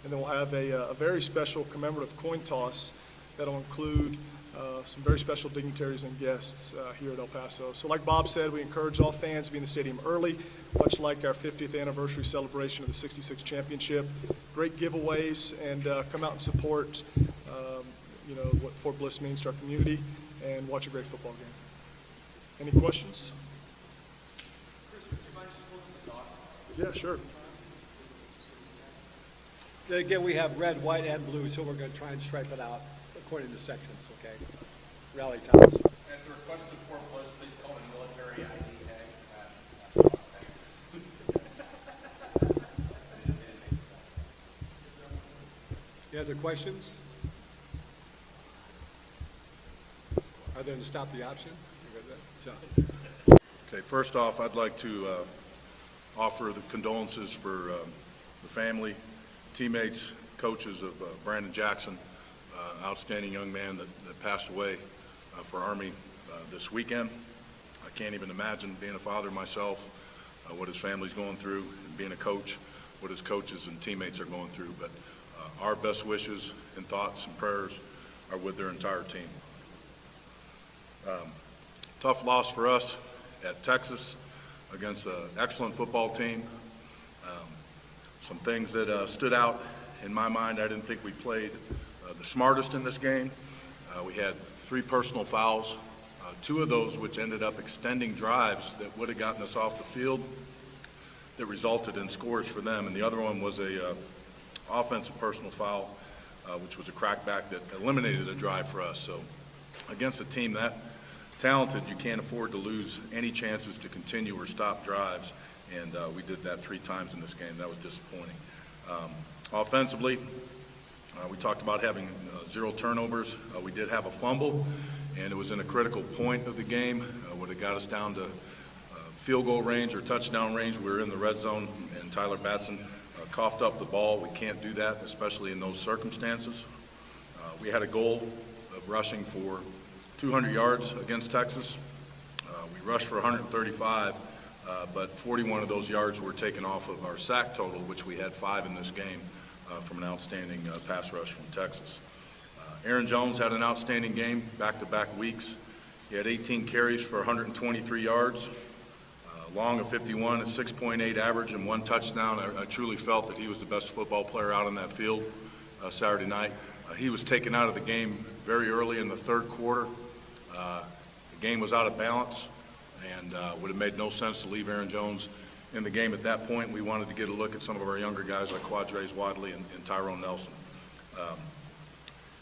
and then we'll have a very special commemorative coin toss that'll include some very special dignitaries and guests here at El Paso. So like Bob said, we encourage all fans to be in the stadium early, much like our 50th anniversary celebration of the '66 championship. Great giveaways, and come out and support what Fort Bliss means to our community, and watch a great football game. Any questions? Chris, would you mind just closing the dock? Yeah, sure. Again, we have red, white, and blue, so we're going to try and stripe it out according to sections, okay? Rally times. At the request of Fort Bliss, please call the military ID tag. Any other questions? Are there to stop the option? Okay, first off, I'd like to offer the condolences for the family, teammates, coaches of Brandon Jackson, outstanding young man that passed away for Army this weekend. I can't even imagine being a father myself, what his family's going through, and being a coach, what his coaches and teammates are going through. But our best wishes and thoughts and prayers are with their entire team. Tough loss for us at Texas against an excellent football team. Some things that stood out in my mind, I didn't think we played the smartest in this game. We had 3 personal fouls, 2 of those which ended up extending drives that would have gotten us off the field that resulted in scores for them, and the other one was a offensive personal foul, which was a crackback that eliminated a drive for us. So against a team that talented, you can't afford to lose any chances to continue or stop drives, and we did that 3 times in this game. That was disappointing. Offensively, we talked about having 0 turnovers. We did have a fumble, and it was in a critical point of the game. Would have got us down to field goal range or touchdown range. We were in the red zone, and Tyler Batson coughed up the ball. We can't do that, especially in those circumstances. We had a goal of rushing for 200 yards against Texas. We rushed for 135, but 41 of those yards were taken off of our sack total, which we had 5 in this game from an outstanding pass rush from Texas. Aaron Jones had an outstanding game back-to-back weeks. He had 18 carries for 123 yards, long of 51, a 6.8 average, and 1 touchdown. I truly felt that he was the best football player out on that field Saturday night. He was taken out of the game very early in the 3rd quarter. The game was out of balance, and would have made no sense to leave Aaron Jones in the game at that point. We wanted to get a look at some of our younger guys like Quadres Wadley and Tyrone Nelson.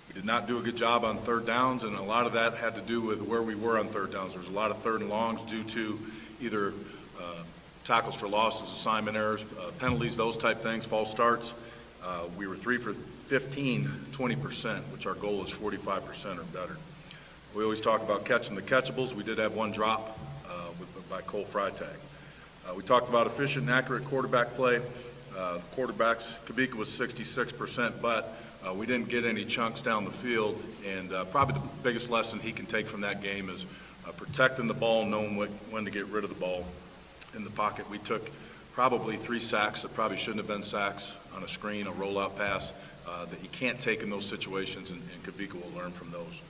We did not do a good job on 3rd downs, and a lot of that had to do with where we were on 3rd downs. There was a lot of 3rd and longs due to either tackles for losses, assignment errors, penalties, those type things, false starts. We were 3 for 15, 20%, which our goal is 45% or better. We always talk about catching the catchables. We did have 1 drop by Cole Freitag. We talked about efficient and accurate quarterback play. Quarterbacks, Kubica was 66%, but we didn't get any chunks down the field, and probably the biggest lesson he can take from that game is protecting the ball, knowing when to get rid of the ball in the pocket. We took probably 3 sacks that probably shouldn't have been sacks on a screen, a rollout pass that you can't take in those situations, and Kubica will learn from those.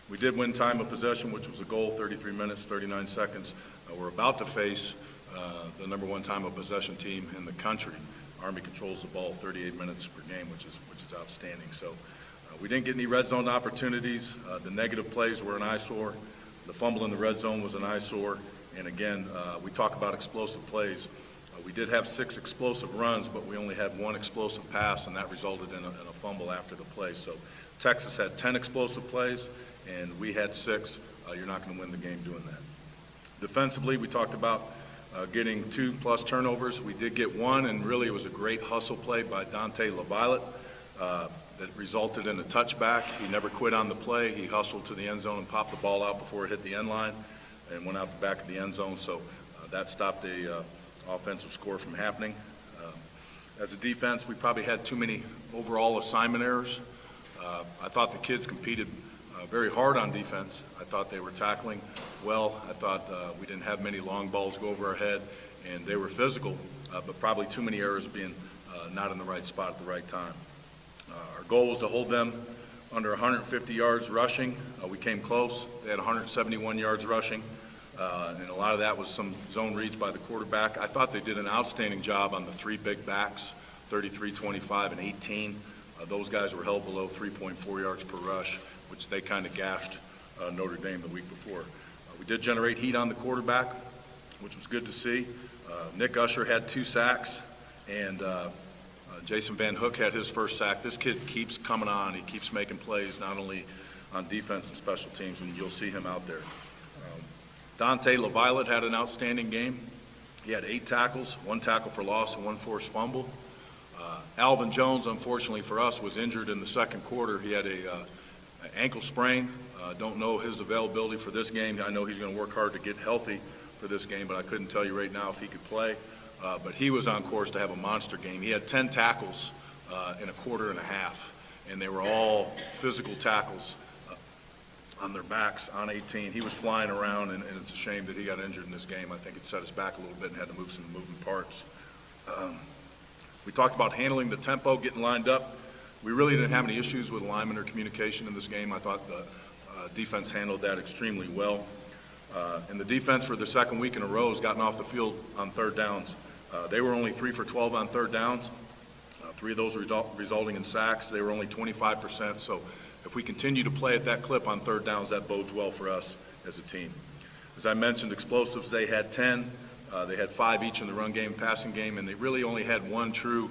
We did win time of possession, which was a goal, 33 minutes, 39 seconds. We're about to face the #1 time of possession team in the country. Army controls the ball 38 minutes per game, which is outstanding. So we didn't get any red zone opportunities. The negative plays were an eyesore. The fumble in the red zone was an eyesore. And again, we talk about explosive plays. We did have 6 explosive runs, but we only had 1 explosive pass, and that resulted in a fumble after the play. So Texas had 10 explosive plays, and we had 6. You're not going to win the game doing that. Defensively, we talked about getting 2+ turnovers. We did get 1, and really it was a great hustle play by Dante LaViolette that resulted in a touchback. He never quit on the play. He hustled to the end zone and popped the ball out before it hit the end line and went out the back of the end zone. So that stopped the offensive score from happening. As a defense, we probably had too many overall assignment errors. I thought the kids competed very hard on defense. I thought they were tackling well. I thought we didn't have many long balls go over our head, and they were physical, but probably too many errors being not in the right spot at the right time. Our goal was to hold them under 150 yards rushing. We came close. They had 171 yards rushing, and a lot of that was some zone reads by the quarterback. I thought they did an outstanding job on the three big backs, 33, 25, and 18. Those guys were held below 3.4 yards per rush, which they kind of gashed Notre Dame the week before. We did generate heat on the quarterback, which was good to see. Nick Usher had 2 sacks, and Jason Van Hook had his first sack. This kid keeps coming on. He keeps making plays, not only on defense and special teams, and you'll see him out there. Dante LaViolette had an outstanding game. He had 8 tackles, 1 tackle for loss, and 1 forced fumble. Alvin Jones, unfortunately for us, was injured in the second quarter. He had an ankle sprain. Don't know his availability for this game. I know he's going to work hard to get healthy for this game, but I couldn't tell you right now if he could play. But he was on course to have a monster game. He had 10 tackles in a quarter and a half, and they were all physical tackles on their backs on 18. He was flying around, and it's a shame that he got injured in this game. I think it set us back a little bit and had to move some moving parts. We talked about handling the tempo, getting lined up. We really didn't have any issues with alignment or communication in this game. I thought the defense handled that extremely well. And the defense for the second week in a row has gotten off the field on third downs. They were only 3 for 12 on third downs, 3 of those resulting in sacks. They were only 25%. So if we continue to play at that clip on third downs, that bodes well for us as a team. As I mentioned, explosives, they had 10. They had 5 each in the run game, passing game, and they really only had 1 true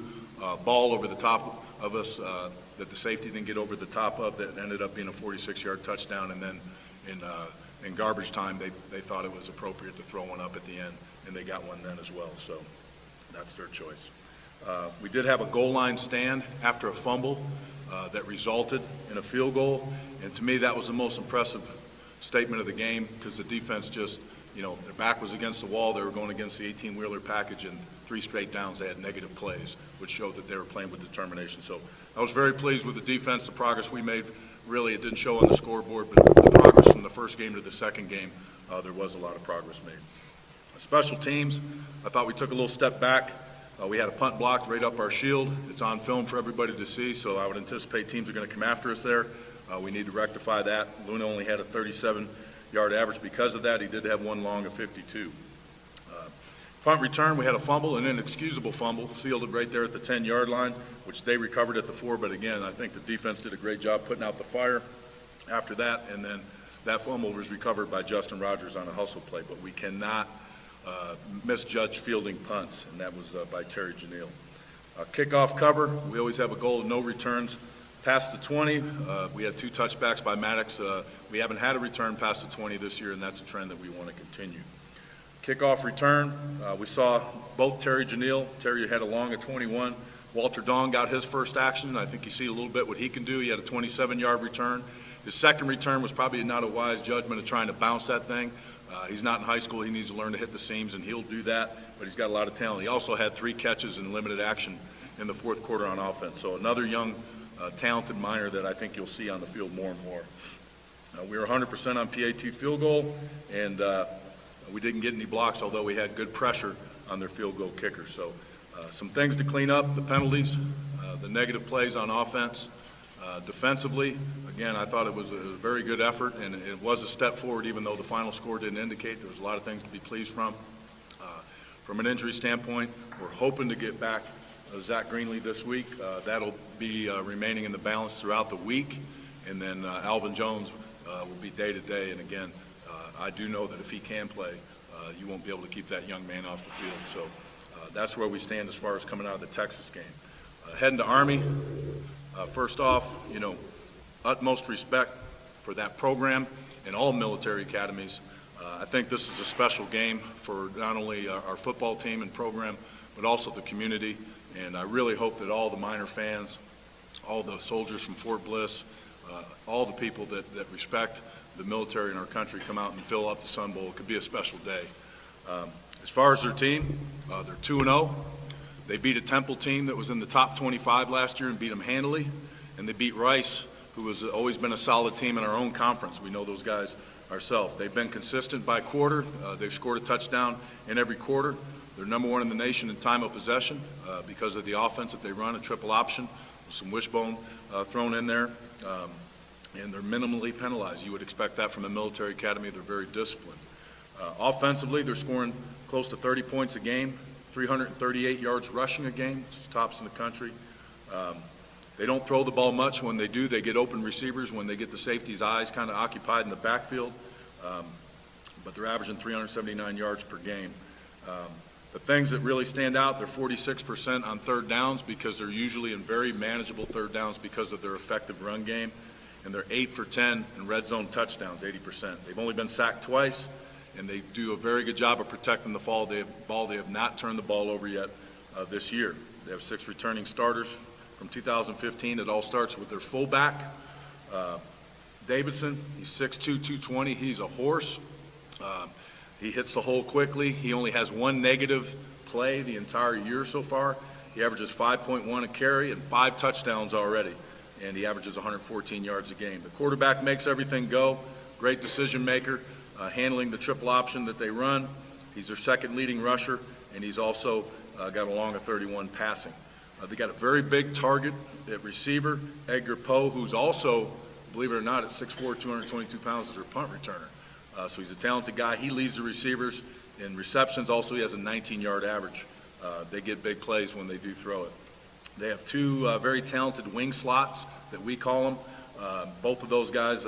ball over the top of us that the safety didn't get over the top of that ended up being a 46-yard touchdown. And then in garbage time, they thought it was appropriate to throw one up at the end, and they got one then as well. So that's their choice. We did have a goal line stand after a fumble that resulted in a field goal, and to me that was the most impressive statement of the game because the defense just, their back was against the wall. They were going against the 18-wheeler package, and 3 straight downs they had negative plays, which showed that they were playing with determination. So I was very pleased with the defense, the progress we made. Really, it didn't show on the scoreboard, but the progress from the first game to the second game, there was a lot of progress made. Special teams, I thought we took a little step back. We had a punt blocked right up our shield. It's on film for everybody to see, so I would anticipate teams are going to come after us there. We need to rectify that. Luna only had a 37-yard average because of that. He did have 1 long of 52. Punt return, we had a fumble, an inexcusable fumble, fielded right there at the 10-yard line, which they recovered at the 4, but again, I think the defense did a great job putting out the fire after that, and then that fumble was recovered by Justin Rogers on a hustle play, but we cannot misjudge fielding punts, and that was by Terry Janelle. Kickoff cover, we always have a goal of no returns past the 20. We had 2 touchbacks by Maddox. We haven't had a return past the 20 this year, and that's a trend that we want to continue. Kickoff return, we saw both Terry Janelle. Terry had a long of 21. Walter Dong got his first action. I think you see a little bit what he can do. He had a 27-yard return. His second return was probably not a wise judgment of trying to bounce that thing. He's not in high school. He needs to learn to hit the seams, and he'll do that, but he's got a lot of talent. He also had 3 catches in limited action in the fourth quarter on offense. So another young, talented minor that I think you'll see on the field more and more. We were 100% on PAT field goal, and we didn't get any blocks, although we had good pressure on their field goal kicker. So some things to clean up, the penalties, the negative plays on offense. Defensively, again, I thought it was a very good effort, and it was a step forward, even though the final score didn't indicate. There was a lot of things to be pleased from. From an injury standpoint, we're hoping to get back Zach Greenlee this week. That'll be remaining in the balance throughout the week, and then Alvin Jones will be day-to-day, and again, I do know that if he can play, you won't be able to keep that young man off the field. So that's where we stand as far as coming out of the Texas game. Heading to Army, first off, utmost respect for that program and all military academies. I think this is a special game for not only our football team and program, but also the community. And I really hope that all the Miner fans, all the soldiers from Fort Bliss, all the people that respect the military in our country come out and fill up the Sun Bowl. It could be a special day. As far as their team, they're 2-0. They beat a Temple team that was in the top 25 last year and beat them handily. And they beat Rice, who has always been a solid team in our own conference. We know those guys ourselves. They've been consistent by quarter. They've scored a touchdown in every quarter. They're #1 in the nation in time of possession because of the offense that they run, a triple option with some wishbone thrown in there. And they're minimally penalized. You would expect that from a military academy. They're very disciplined. Offensively, they're scoring close to 30 points a game, 338 yards rushing a game, which is tops in the country. They don't throw the ball much. When they do, they get open receivers when they get the safety's eyes kind of occupied in the backfield. But they're averaging 379 yards per game. The things that really stand out, they're 46% on third downs because they're usually in very manageable third downs because of their effective run game. And they're 8 for 10 in red zone touchdowns, 80%. They've only been sacked twice, and they do a very good job of protecting the ball. They have not turned the ball over yet this year. They have 6 returning starters from 2015. It all starts with their fullback, Davidson. He's 6'2", 220. He's a horse. He hits the hole quickly. He only has 1 negative play the entire year so far. He averages 5.1 a carry and 5 touchdowns already, and he averages 114 yards a game. The quarterback makes everything go. Great decision maker, handling the triple option that they run. He's their second leading rusher, and he's also got a long of 31 passing. They got a very big target at receiver, Edgar Poe, who's also, believe it or not, at 6'4", 222 pounds, is their punt returner. So he's a talented guy. He leads the receivers in receptions. Also, he has a 19-yard average. They get big plays when they do throw it. They have 2 very talented wing slots that we call them. Both of those guys,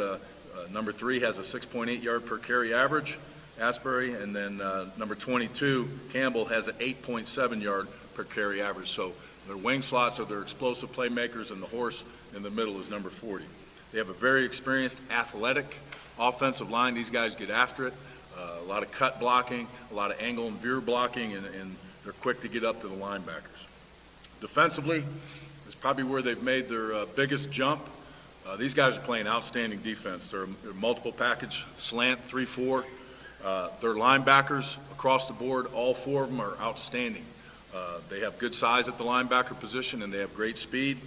number 3 has a 6.8 yard per carry average, Asbury, and then number 22, Campbell, has an 8.7 yard per carry average. So their wing slots are their explosive playmakers, and the horse in the middle is number 40. They have a very experienced, athletic offensive line. These guys get after it. A lot of cut blocking, a lot of angle and veer blocking, and they're quick to get up to the linebackers. Defensively, it's probably where they've made their biggest jump. These guys are playing outstanding defense. They're multiple package, slant, 3-4. Their linebackers across the board, all 4 of them are outstanding. They have good size at the linebacker position, and they have great speed.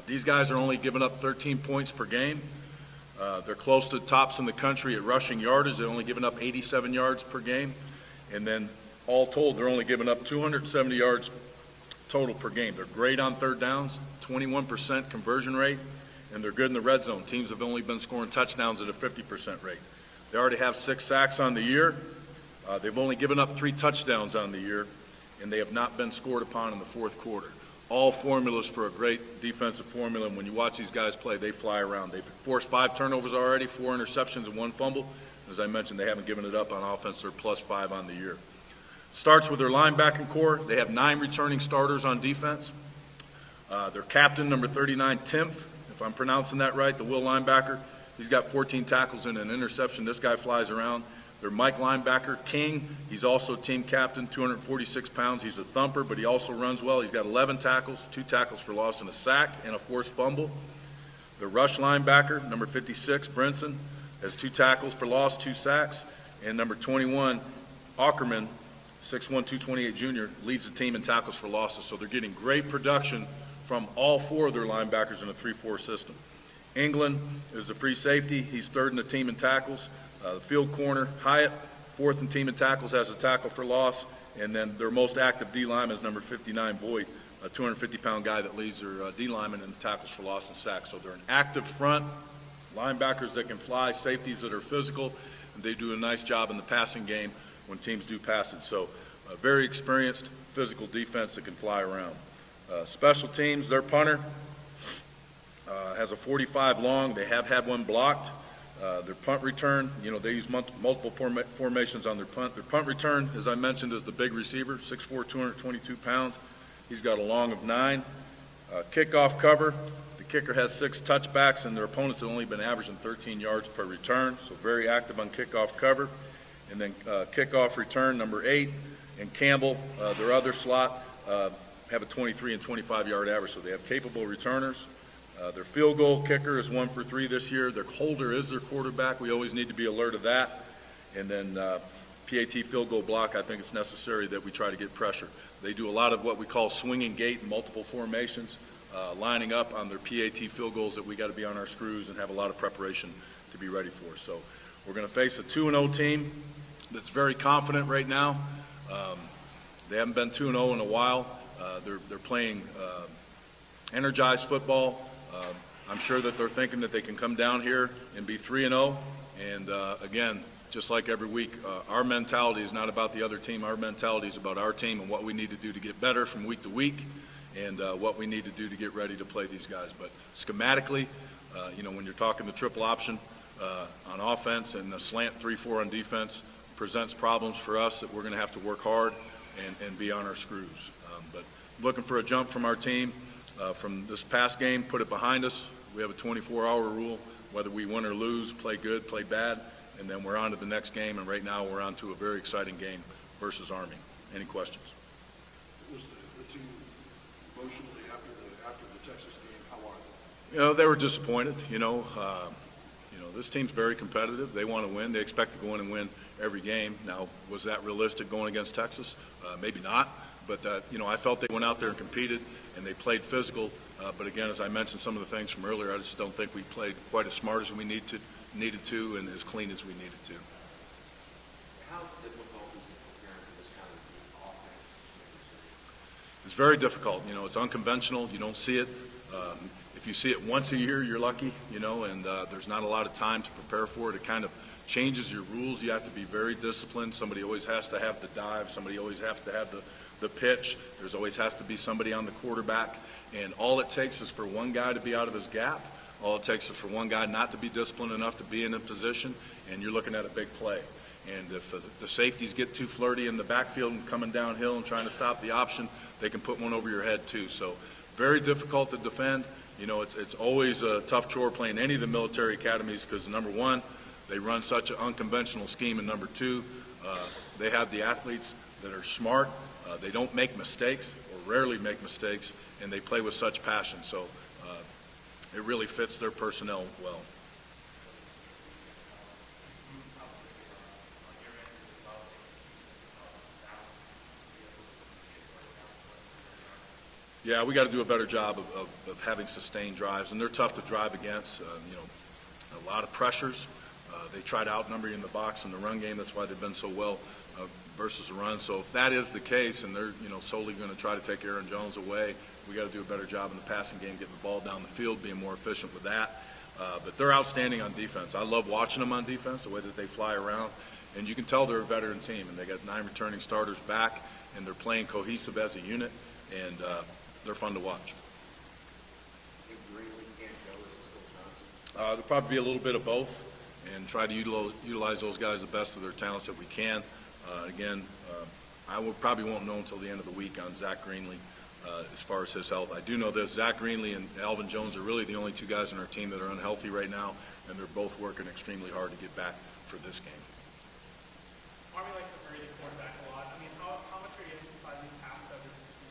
These guys are only giving up 13 points per game. They're close to tops in the country at rushing yardage. They're only giving up 87 yards per game. And then all told, they're only giving up 270 yards total per game. They're great on third downs, 21% conversion rate, and they're good in the red zone. Teams have only been scoring touchdowns at a 50% rate. They already have 6 sacks on the year. They've only given up 3 touchdowns on the year, and they have not been scored upon in the fourth quarter. All formulas for a great defensive formula, and when you watch these guys play, they fly around. They've forced 5 turnovers already, 4 interceptions, and 1 fumble. As I mentioned, they haven't given it up on offense. They're +5 on the year. Starts with their linebacking core. They have 9 returning starters on defense. Their captain, number 39, Timpf, if I'm pronouncing that right, the will linebacker, he's got 14 tackles and an interception. This guy flies around. Their Mike linebacker, King, he's also team captain, 246 pounds. He's a thumper, but he also runs well. He's got 11 tackles, 2 tackles for loss and a sack, and a forced fumble. The rush linebacker, number 56, Brinson, has 2 tackles for loss, 2 sacks. And number 21, Ackerman, 6'1", 228 junior, leads the team in tackles for losses. So they're getting great production from all 4 of their linebackers in a 3-4 system. England is the free safety. He's 3rd in the team in tackles. The field corner, Hyatt, 4th in team in tackles, has a tackle for loss. And then their most active D lineman is number 59, Boyd, a 250-pound guy that leads their D lineman in tackles for loss and sacks. So they're an active front, linebackers that can fly, safeties that are physical, and they do a nice job in the passing game when teams do pass it. So a very experienced physical defense that can fly around. Special teams, their punter has a 45 long. They have had 1 blocked. Their punt return, they use multiple formations on their punt. Their punt return, as I mentioned, is the big receiver, 6'4", 222 pounds. He's got a long of 9. Kickoff cover, the kicker has 6 touchbacks, and their opponents have only been averaging 13 yards per return, so very active on kickoff cover. And then kickoff return, number 8, and Campbell, their other slot, have a 23 and 25-yard average, so they have capable returners. Their field goal kicker is 1 for 3 this year. Their holder is their quarterback. We always need to be alert of that. And then PAT field goal block, I think it's necessary that we try to get pressure. They do a lot of what we call swinging gate and multiple formations, lining up on their PAT field goals that we got to be on our screws and have a lot of preparation to be ready for. So we're going to face a 2-0 team that's very confident right now. They haven't been 2-0 in a while. They're playing energized football. I'm sure that they're thinking that they can come down here and be 3-0. And again, just like every week, our mentality is not about the other team. Our mentality is about our team and what we need to do to get better from week to week, and what we need to do to get ready to play these guys. But schematically, when you're talking the triple option on offense and the slant 3-4 on defense, presents problems for us that we're going to have to work hard and be on our screws. But looking for a jump from our team from this past game, put it behind us. We have a 24-hour rule, whether we win or lose, play good, play bad, and then we're on to the next game. And right now we're on to a very exciting game versus Army. Any questions? Was the team emotionally after the Texas game? How are they? They were disappointed. This team's very competitive. They want to win. They expect to go in and win every game. Now, was that realistic going against Texas? Maybe not. But I felt they went out there and competed, and they played physical. But again, as I mentioned some of the things from earlier, I just don't think we played quite as smart as we needed to, and as clean as we needed to. How difficult is it preparing for this kind of offense? It's very difficult. It's unconventional. You don't see it. If you see it once a year, you're lucky, and there's not a lot of time to prepare for it. It kind of changes your rules. You have to be very disciplined. Somebody always has to have the dive. Somebody always has to have the pitch. There's always has to be somebody on the quarterback. And all it takes is for one guy to be out of his gap. All it takes is for one guy not to be disciplined enough to be in a position, and you're looking at a big play. And if the safeties get too flirty in the backfield and coming downhill and trying to stop the option, they can put one over your head too. So very difficult to defend. It's always a tough chore playing any of the military academies because, number one, they run such an unconventional scheme, and number two, they have the athletes that are smart. They don't make mistakes or rarely make mistakes, and they play with such passion. So it really fits their personnel well. Yeah, we got to do a better job of having sustained drives, and they're tough to drive against. A lot of pressures. They try to outnumber you in the box in the run game. That's why they've been so well versus the run. So if that is the case, and they're solely going to try to take Aaron Jones away, we got to do a better job in the passing game, getting the ball down the field, being more efficient with that. But they're outstanding on defense. I love watching them on defense, the way that they fly around, and you can tell they're a veteran team. And they got 9 returning starters back, and they're playing cohesive as a unit, and they're fun to watch. There'll probably be a little bit of both, and try to utilize those guys the best of their talents that we can. I probably won't know until the end of the week on Zach Greenlee as far as his health. I do know this: Zach Greenlee and Alvin Jones are really the only 2 guys on our team that are unhealthy right now, and they're both working extremely hard to get back for this game. Army likes to hurry the quarterback a lot. I mean, how much are you emphasizing pass coverage this game?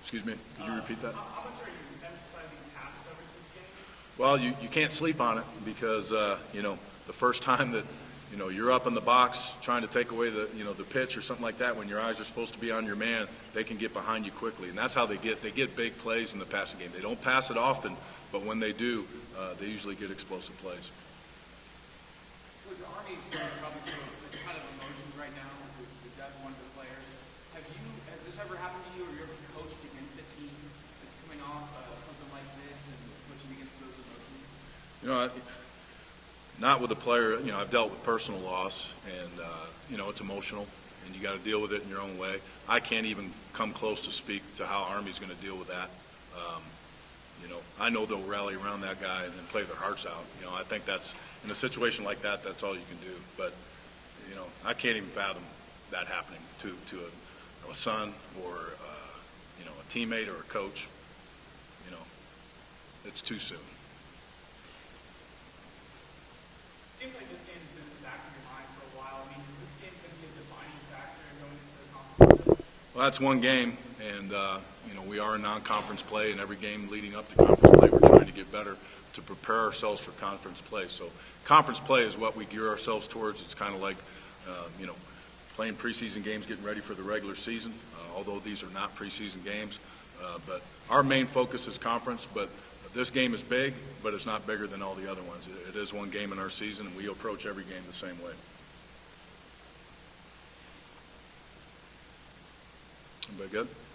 Excuse me, could you repeat that? How much are you emphasizing pass coverage this game? Well, you can't sleep on it because, the first time that, you're up in the box trying to take away the pitch or something like that, when your eyes are supposed to be on your man, they can get behind you quickly. And that's how they get big plays in the passing game. They don't pass it often, but when they do, they usually get explosive plays. With the Army experience, probably it's kind of emotions right now with that one of the players. Has this ever happened to you, or you ever coached against a team that's coming off something like this and pushing against those emotions? Not with a player. I've dealt with personal loss, and it's emotional, and you got to deal with it in your own way. I can't even come close to speak to how Army's going to deal with that. I know they'll rally around that guy and play their hearts out. I think that's, in a situation like that, that's all you can do. But I can't even fathom that happening to a son or a teammate or a coach. It's too soon. It seems like this game's been in the back of your mind for a while. I mean, is this game going to be a defining factor in going into the conference? Well, that's one game, and we are in non-conference play, and every game leading up to conference play, we're trying to get better to prepare ourselves for conference play. So conference play is what we gear ourselves towards. It's kind of like, playing preseason games, getting ready for the regular season, although these are not preseason games. But our main focus is conference, but this game is big, but it's not bigger than all the other ones. It is one game in our season, and we approach every game the same way. Everybody good?